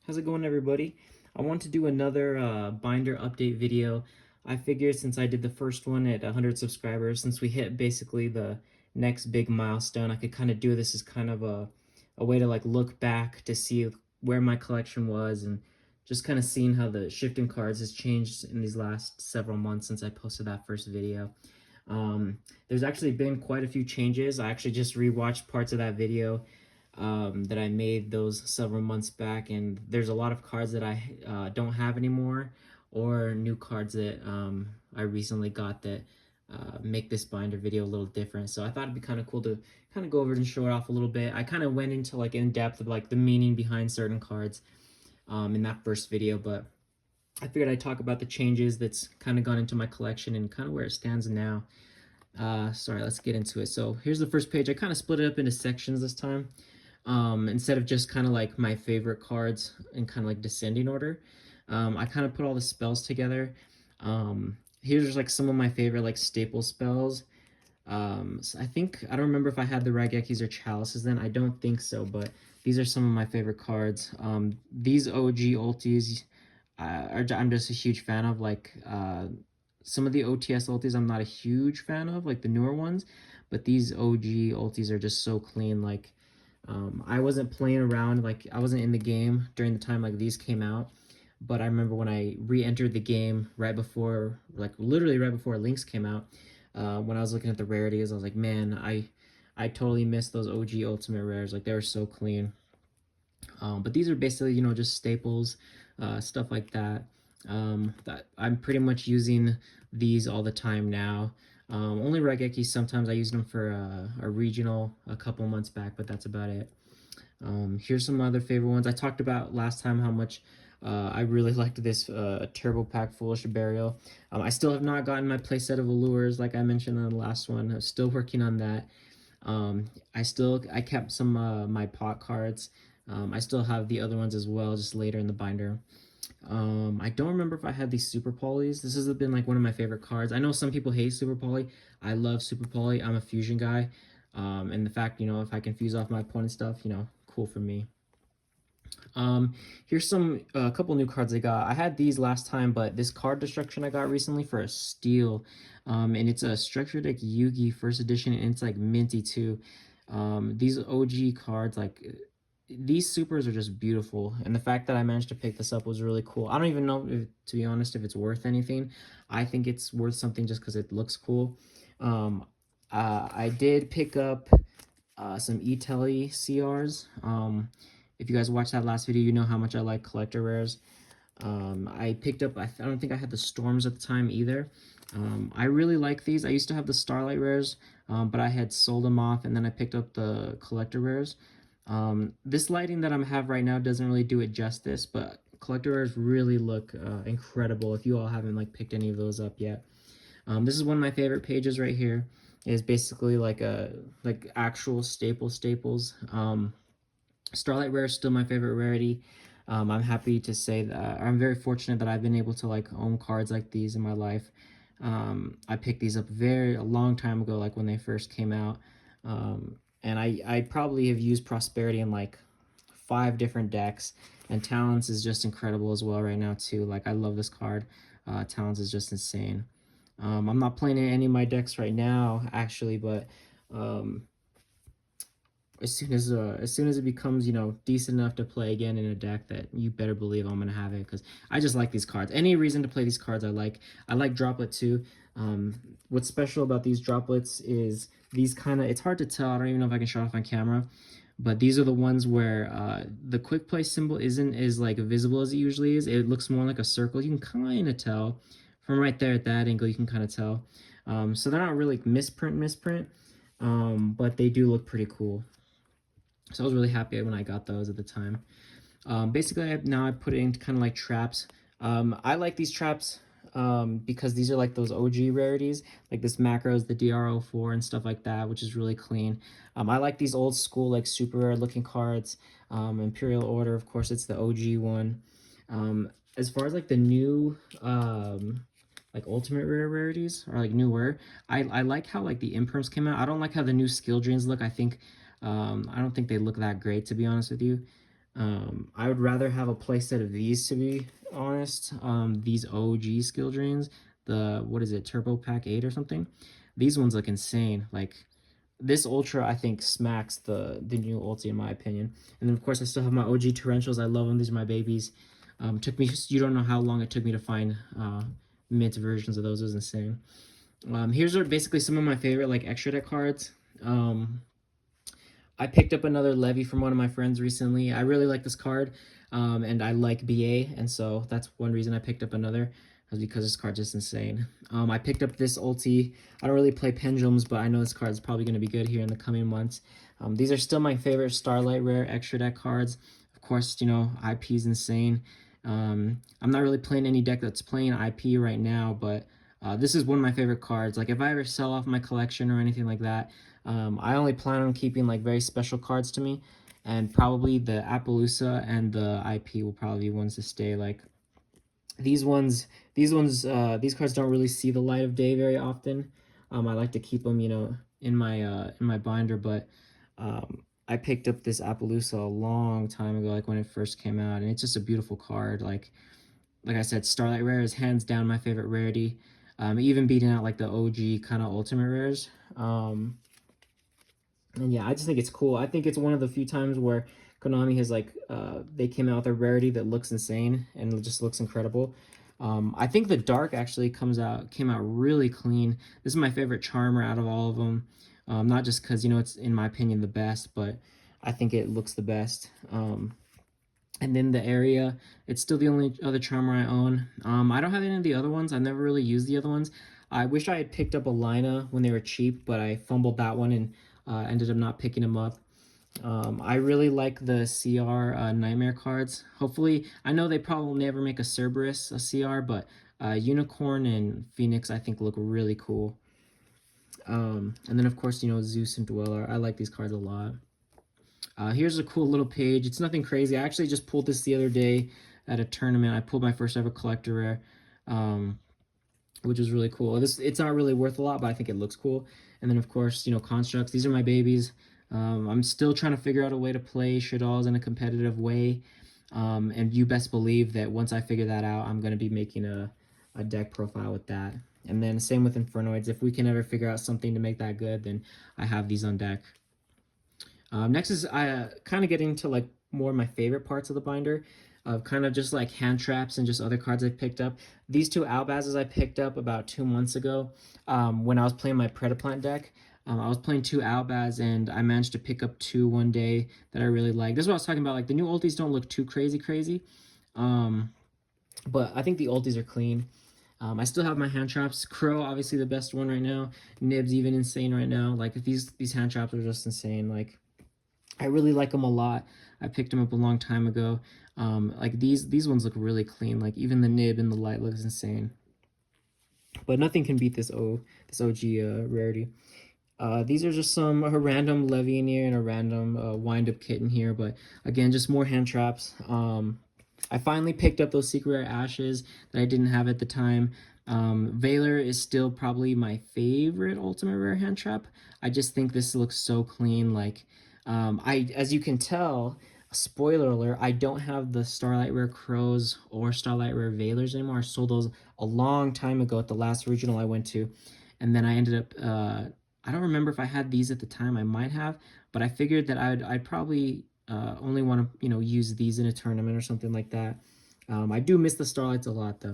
How's it going, everybody? I want to do another binder update video. I figured since I did the first one at 100 subscribers, since we hit basically the next big milestone, I could kind of do this as kind of a way to like look back to see where my collection was and just kind of seeing how the shifting cards has changed in these last several months since I posted that first video. There's actually been quite a few changes. I actually just rewatched parts of that video that I made those several months back, and there's a lot of cards that I don't have anymore, or new cards that I recently got that make this binder video a little different. So I thought it'd be kind of cool to kind of go over it and show it off a little bit. I kind of went into like in depth of like the meaning behind certain cards in that first video, but I figured I'd talk about the changes that's kind of gone into my collection and kind of where it stands now. Sorry, let's get into it. So here's the first page. I kind of split it up into sections this time. Instead of just kind of like my favorite cards in kind of like descending order. I kind of put all the spells together. Here's just like some of my favorite like staple spells. So I don't remember if I had the Raigekis or Chalices then. I don't think so, but these are some of my favorite cards. These OG ultis I'm just a huge fan of. Like some of the OTS ultis I'm not a huge fan of, like the newer ones, but these OG ultis are just so clean. Like I wasn't playing around, like I wasn't in the game during the time like these came out, but I remember when I re-entered the game right before, like literally right before Lynx came out, when I was looking at the rarities, I was like, man, I totally missed those OG Ultimate Rares. Like they were so clean. But these are basically, just staples, stuff like that. That I'm pretty much using these all the time now. Only Raigeki, sometimes I use them for a regional a couple months back, but that's about it. Here's some other favorite ones. I talked about last time how much I really liked this Turbo Pack Foolish Burial. I still have not gotten my playset of Allures like I mentioned on the last one. I'm still working on that. I kept some my pot cards. I still have the other ones as well, just later in the binder. I don't remember if I had these Super Polys. This has been like one of my favorite cards. I know some people hate Super Poly. I love Super Poly. I'm a fusion guy. And the fact, if I can fuse off my opponent's stuff, cool for me. Here's some a couple new cards I got. I had these last time, but this card destruction I got recently for a steal. And it's a Structure Deck Yugi first edition, and it's like minty too. These OG cards, like these supers are just beautiful, and the fact that I managed to pick this up was really cool. I don't even know if, to be honest, if it's worth anything. I think it's worth something just because it looks cool. I did pick up some E-Telly CRs. If you guys watched that last video, you know how much I like collector rares. I picked up, I don't think I had the Storms at the time either. I really like these. I used to have the Starlight rares, but I had sold them off, and then I picked up the collector rares. This lighting that I have right now doesn't really do it justice, but collector rares really look incredible if you all haven't like picked any of those up yet. This is one of my favorite pages right here. It is basically like actual staples. Starlight Rare is still my favorite rarity. I'm happy to say that I'm very fortunate that I've been able to like own cards like these in my life. I picked these up a long time ago, like when they first came out. And I probably have used Prosperity in like 5 different decks, and Talents is just incredible as well right now too. Like I love this card. Talents is just insane. I'm not playing in any of my decks right now actually, but as soon as it becomes decent enough to play again in a deck, that you better believe I'm gonna have it, because I just like these cards. Any reason to play these cards I like. I like Droplet too. What's special about these droplets is these it's hard to tell. I don't even know if I can show off on camera, but these are the ones where the quick play symbol isn't as like visible as it usually is. It looks more like a circle. You can kind of tell from right there at that angle. You can kind of tell. So they're not really misprint, but they do look pretty cool. So I was really happy when I got those at the time. Basically, now I put it into kind of like traps. I like these traps because these are like those OG rarities, like this Macros, the DR04 and stuff like that, which is really clean. I like these old school, like super rare looking cards. Imperial Order, of course, it's the OG one. As far as like the new like ultimate rare rarities, or like newer, I like how like the imperms came out. I don't like how the new skill drains look. I don't think they look that great, to be honest with you. I would rather have a playset of these, to be honest. These OG skill drains, the, what is it, Turbo Pack 8 or something? These ones look insane. Like, this Ultra, I think, smacks the new Ulti, in my opinion. And then, of course, I still have my OG Torrentials. I love them. These are my babies. Took me, you don't know how long it took me to find mint versions of those. It was insane. Here's basically some of my favorite, like, extra deck cards. I picked up another Levy from one of my friends recently. I really like this card, and I like BA, and so that's one reason I picked up another, was because this card's just insane. I picked up this ulti. I don't really play Pendulums, but I know this card is probably going to be good here in the coming months. These are still my favorite Starlight Rare extra deck cards. Of course, you know, IP is insane. I'm not really playing any deck that's playing IP right now, but this is one of my favorite cards. Like, if I ever sell off my collection or anything like that, I only plan on keeping like very special cards to me, and probably the Appaloosa and the IP will probably be ones to stay. Like, these cards don't really see the light of day very often. I like to keep them, you know, in my binder, but I picked up this Appaloosa a long time ago, like when it first came out, and it's just a beautiful card. Like I said, Starlight Rare is hands down my favorite rarity. Even beating out like the OG kind of ultimate rares. And yeah, I just think it's cool. I think it's one of the few times where Konami has like they came out with a rarity that looks insane and it just looks incredible. I think the Dark actually came out really clean. This is my favorite Charmer out of all of them. Not just because, you know, it's, in my opinion, the best, but I think it looks the best. And then the Area, it's still the only other Charmer I own. I don't have any of the other ones. I've never really used the other ones. I wish I had picked up a Lina when they were cheap, but I fumbled that one and ended up not picking them up. I really like the CR Nightmare cards. Hopefully, I know they probably never make a Cerberus a CR, but Unicorn and Phoenix I think look really cool. And then, of course, you know, Zeus and Dweller. I like these cards a lot. Here's a cool little page. It's nothing crazy. I actually just pulled this the other day at a tournament. I pulled my first ever collector rare, which was really cool. It's not really worth a lot, but I think it looks cool. And then, of course, you know, Constructs. These are my babies. I'm still trying to figure out a way to play Shaddolls in a competitive way. And you best believe that once I figure that out, I'm going to be making a deck profile with that. And then same with Infernoids. If we can ever figure out something to make that good, then I have these on deck. Next is kind of getting to like more of my favorite parts of the binder, of kind of just like hand traps and just other cards I picked up. These two Albazes I picked up about 2 months ago when I was playing my Predaplant deck. I was playing 2 Albaz and I managed to pick up 2 one day that I really like. This is what I was talking about. Like, the new ultis don't look too crazy. But I think the ultis are clean. I still have my hand traps. Crow, obviously the best one right now. Nib's even insane right now. Like, these hand traps are just insane. Like, I really like them a lot. I picked them up a long time ago. Like, these ones look really clean. Like, even the Nib in the light looks insane. But nothing can beat this OG rarity. These are just a random Levy in here and a random wind-up kit in here. But again, just more hand traps. I finally picked up those Secret Rare Ashes that I didn't have at the time. Valor is still probably my favorite Ultimate Rare hand trap. I just think this looks so clean. Like, as you can tell, spoiler alert, I don't have the Starlight Rare Crows or Starlight Rare Valors anymore. I sold those a long time ago at the last regional I went to. And then I ended up, I don't remember if I had these at the time. I might have, but I figured that I'd probably only want to, you know, use these in a tournament or something like that. I do miss the Starlights a lot, though.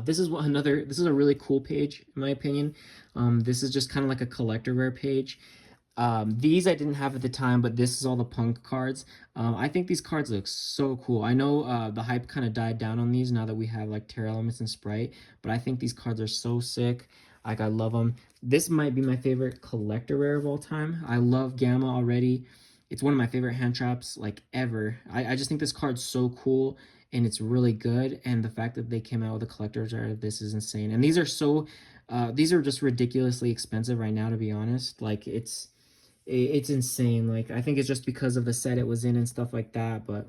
This is a really cool page, in my opinion. This is just kind of like a collector rare page. These I didn't have at the time, but this is all the punk cards. I think these cards look so cool. I know the hype kind of died down on these now that we have like Terra Elements and Sprite, but I think these cards are so sick. Like, I love them. This might be my favorite collector rare of all time. I love Gamma already. It's one of my favorite hand traps, like, ever. I just think this card's so cool, and it's really good, and the fact that they came out with a collector's rare of this is insane. And these are just ridiculously expensive right now, to be honest. Like, it's insane. Like, I think it's just because of the set it was in and stuff like that, but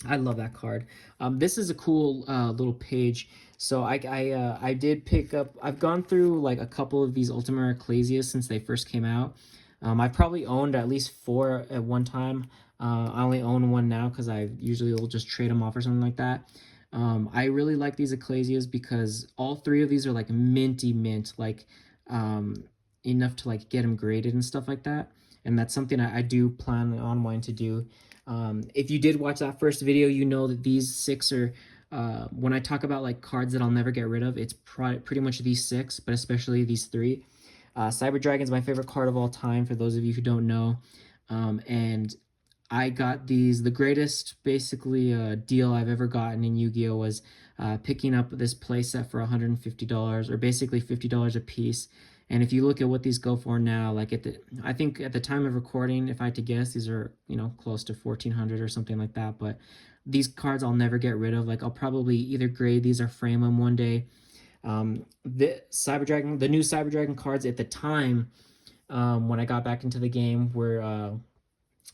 I love that card. This is a cool little page. So I did pick up, I've gone through like a couple of these Ultimate Ecclesias since they first came out. I've probably owned at least 4 at one time. I only own one now because I usually will just trade them off or something like that. I really like these Ecclesias because all three of these are like minty mint, like um, enough to like get them graded and stuff like that. And that's something I do plan on wanting to do. If you did watch that first video, you know that these six are, when I talk about like cards that I'll never get rid of, it's pretty much these six, but especially these three. Cyber Dragon is my favorite card of all time, for those of you who don't know. And I got these, the greatest basically deal I've ever gotten in Yu-Gi-Oh! Was picking up this playset for $150, or basically $50 a piece. And if you look at what these go for now, like I think at the time of recording, if I had to guess, these are, you know, close to 1400 or something like that. But these cards I'll never get rid of. Like I'll probably either grade these or frame them one day. The Cyber Dragon, the new Cyber Dragon cards at the time, when I got back into the game, were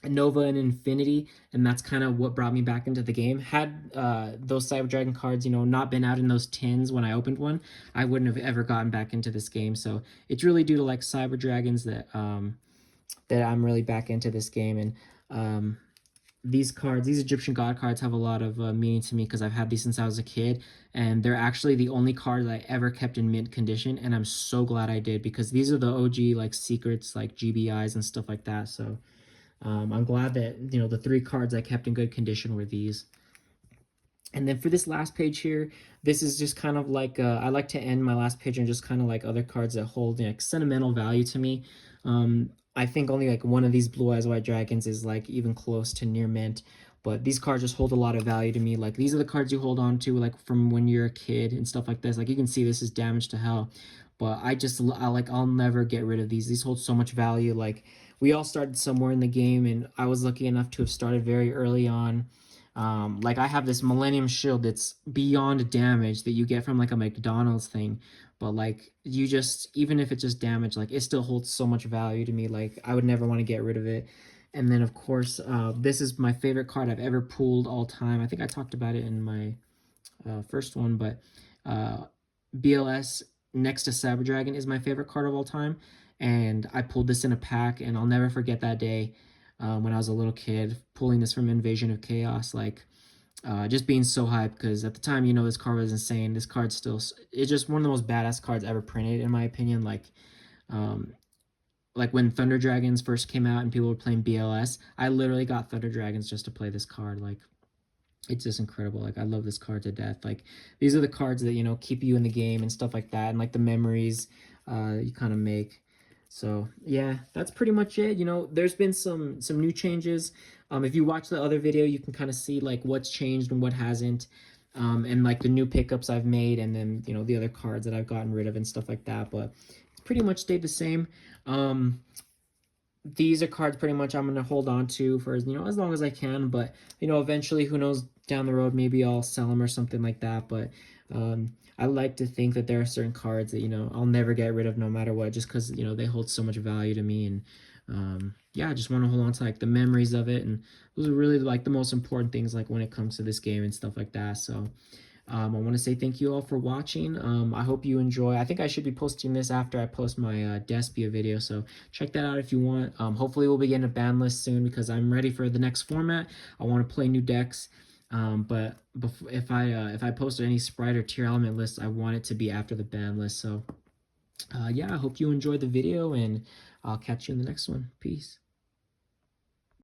Nova and Infinity, and that's kind of what brought me back into the game. Had those Cyber Dragon cards, you know, not been out in those tins when I opened one, I wouldn't have ever gotten back into this game. So it's really due to like Cyber Dragons that that I'm really back into this game. And these cards, these Egyptian God cards, have a lot of meaning to me because I've had these since I was a kid, and they're actually the only cards I ever kept in mint condition, and I'm so glad I did because these are the OG like secrets, like GBIs and stuff like that. So I'm glad that, you know, the three cards I kept in good condition were these. And then for this last page here, this is just kind of like, I like to end my last page on just kind of like other cards that hold like sentimental value to me. I think only like one of these Blue Eyes White Dragons is like even close to near mint, but these cards just hold a lot of value to me. Like these are the cards you hold on to like from when you're a kid and stuff like this. Like you can see this is damaged to hell, but I'll never get rid of these. These hold so much value. Like we all started somewhere in the game, and I was lucky enough to have started very early on. Like I have this Millennium Shield that's beyond damage that you get from like a McDonald's thing, but like you just, even if it's just damaged, like it still holds so much value to me. Like I would never want to get rid of it. And then of course, this is my favorite card I've ever pulled all time. I think I talked about it in my first one, but BLS next to Cyber Dragon is my favorite card of all time. And I pulled this in a pack, and I'll never forget that day when I was a little kid, pulling this from Invasion of Chaos. Like, just being so hyped because at the time, you know, this card was insane. This card still, it's just one of the most badass cards ever printed, in my opinion. Um, like when Thunder Dragons first came out and people were playing BLS, I literally got Thunder Dragons just to play this card. Like, it's just incredible. Like I love this card to death. Like these are the cards that, you know, keep you in the game and stuff like that, and like the memories you kind of make. So yeah, that's pretty much it. You know, there's been some new changes. If you watch the other video, you can kind of see like what's changed and what hasn't, and like the new pickups I've made, and then, you know, the other cards that I've gotten rid of and stuff like that. But it's pretty much stayed the same. These are cards pretty much I'm going to hold on to for, you know, as long as I can. But, you know, eventually, who knows, down the road, maybe I'll sell them or something like that. But I like to think that there are certain cards that, you know, I'll never get rid of no matter what, just because, you know, they hold so much value to me. And yeah, I just want to hold on to like the memories of it. And those are really like the most important things, like when it comes to this game and stuff like that. So I want to say thank you all for watching. I hope you enjoy. I think I should be posting this after I post my Despia video, so check that out if you want. Hopefully we'll be getting a ban list soon because I'm ready for the next format. I want to play new decks. But if I post any Sprite or Tier Element lists, I want it to be after the ban list. So yeah, I hope you enjoyed the video, and I'll catch you in the next one. Peace.